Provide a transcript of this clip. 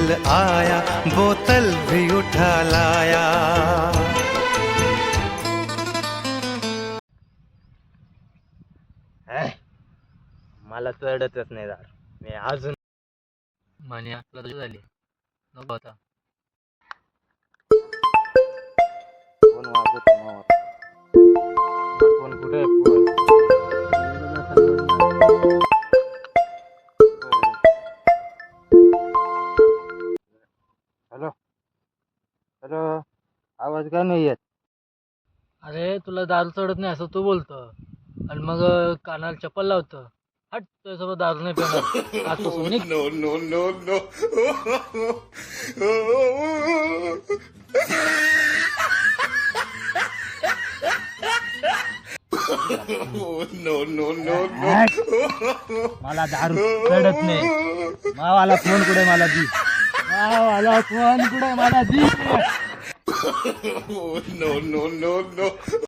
चल आया, बोतल भी उठा लाया। मला चढतच नाही दार, मी अजून म्हणे आपला झाली नको आता. फोन वाजवतो मामा. फोन कुठे आहे? हॅलो हॅलो, आवाज का नाही येत? अरे तुला दारू चढत नाही असं तू बोलतो आणि मग कानाला चप्पल लावतं. हट, तुझ्यासोबत दारू नाही पिणार आजपासून निघ. No no no no no no no मला दारू चढत नाही. मावाला फोन कुठे मला दी. मावाला फोन कुठे मला दी. No no no no